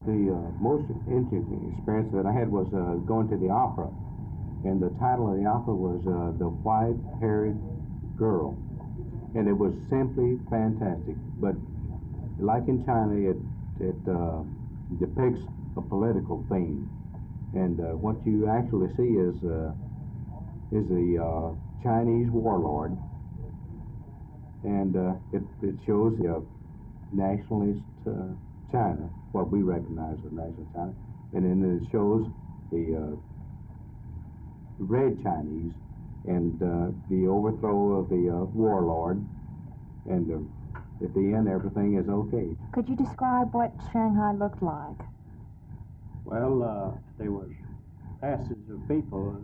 The most interesting experience that I had was going to the opera, and the title of the opera was The White-Haired Girl, and it was simply fantastic. But like in China, it depicts a political theme, and what you actually see is the Chinese warlord, and it shows the nationalist China, what we recognize as national China, and then it shows the red Chinese and the overthrow of the warlord, and at the end everything is okay. Could you describe what Shanghai looked like? Well, there was masses of people,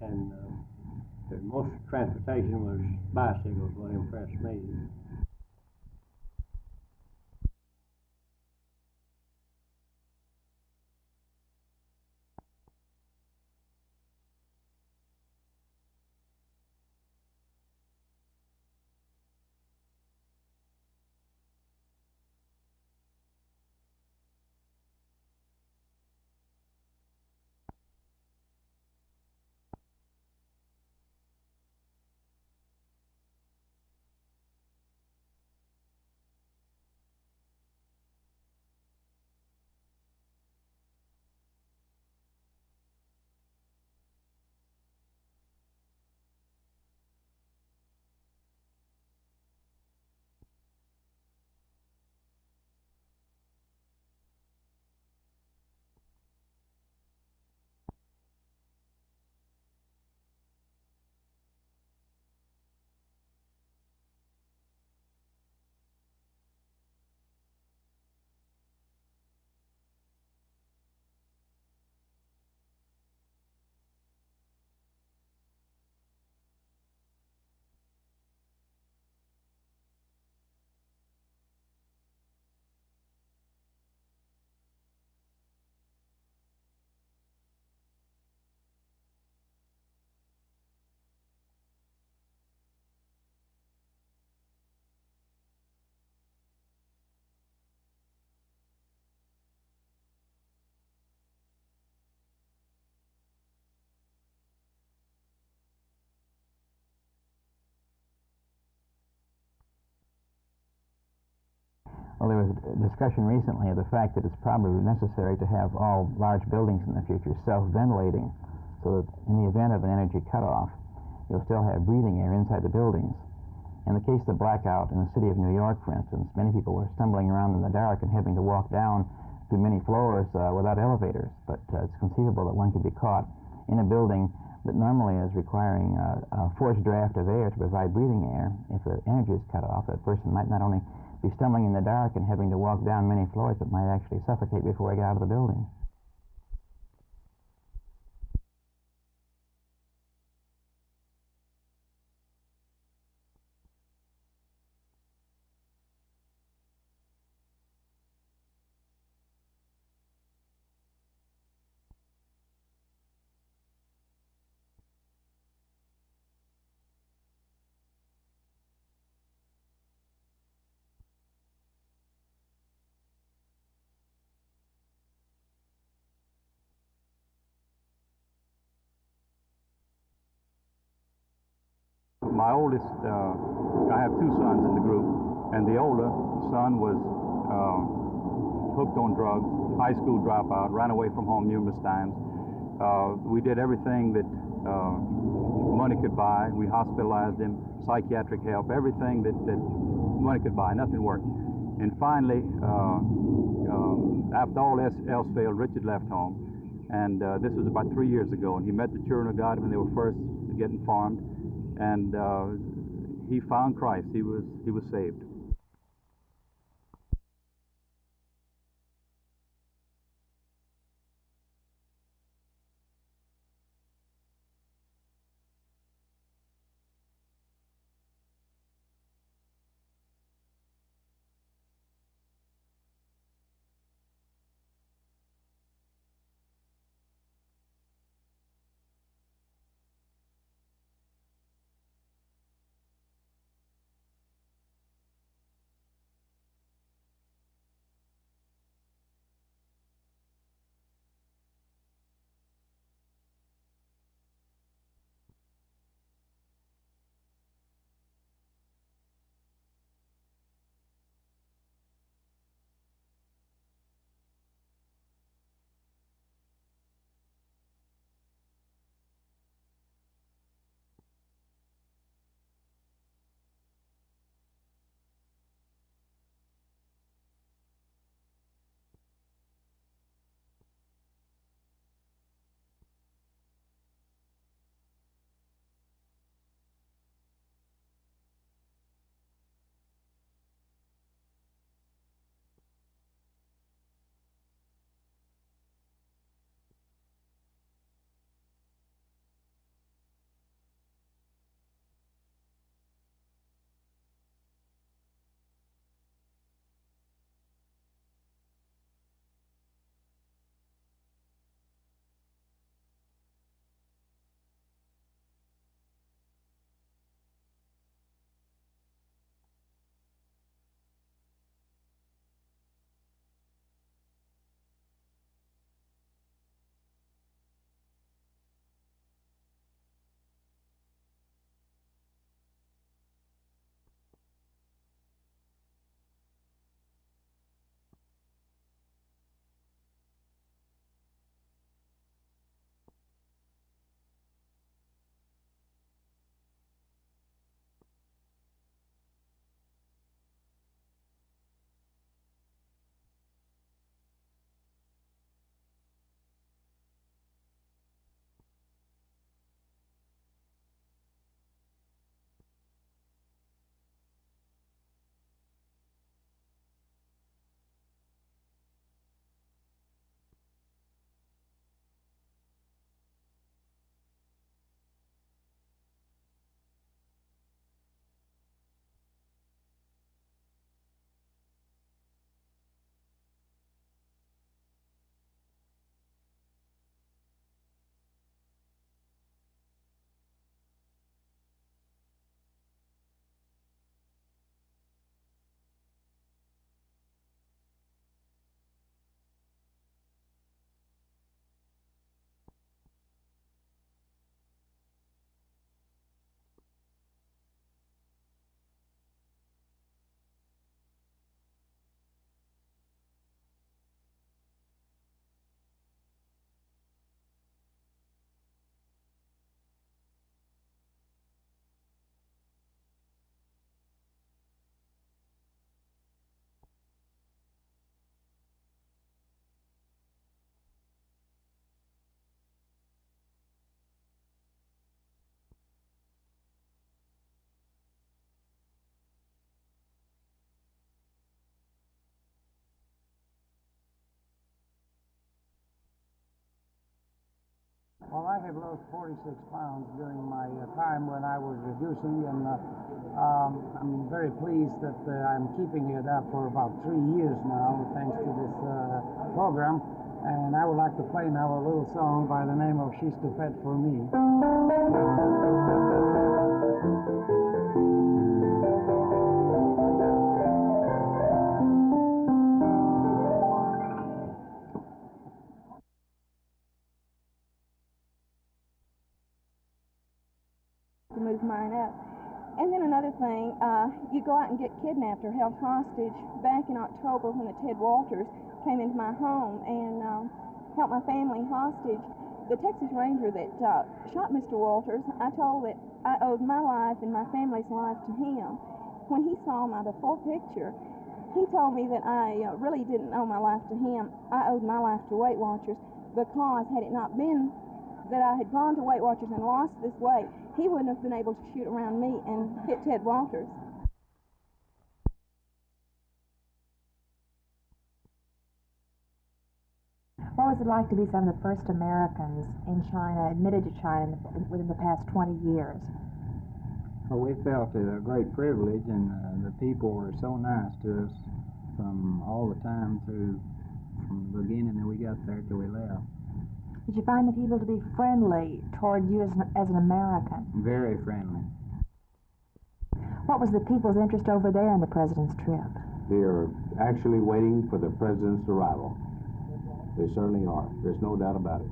and most transportation was bicycles, what impressed me. Well, there was a discussion recently of the fact that it's probably necessary to have all large buildings in the future self-ventilating, so that in the event of an energy cutoff, you'll still have breathing air inside the buildings. In the case of the blackout in the city of New York, for instance, many people were stumbling around in the dark and having to walk down through many floors without elevators, but it's conceivable that one could be caught in a building that normally is requiring a forced draft of air to provide breathing air. If the energy is cut off, that person might not only be stumbling in the dark and having to walk down many floors, but might actually suffocate before he got out of the building. My oldest, I have two sons in the group, and the older son was hooked on drugs, high school dropout, ran away from home numerous times. We did everything that money could buy. We hospitalized him, psychiatric help, everything that money could buy. Nothing worked. And finally, after all else failed, Richard left home. And this was about 3 years ago. And he met the children of God when they were first getting formed. And he found Christ. He was saved. Well, I have lost 46 pounds during my time when I was reducing, and I'm very pleased that I'm keeping it up for about 3 years now, thanks to this program. And I would like to play now a little song by the name of She's Too Fat for Me. To move mine up. And then another thing, you go out and get kidnapped or held hostage. Back in October when the Ted Walters came into my home and held my family hostage, the Texas Ranger that shot Mr. Walters, I told that I owed my life and my family's life to him. When he saw my before picture, he told me that I really didn't owe my life to him. I owed my life to Weight Watchers, because had it not been that I had gone to Weight Watchers and lost this weight, he wouldn't have been able to shoot around me and hit Ted Walters. What was it like to be some of the first Americans in China, admitted to China within the past 20 years? Well, we felt a great privilege, and the people were so nice to us from all the time from the beginning that we got there till we left. Did you find the people to be friendly toward you as an American? Very friendly. What was the people's interest over there in the President's trip? They are actually waiting for the President's arrival. They certainly are. There's no doubt about it.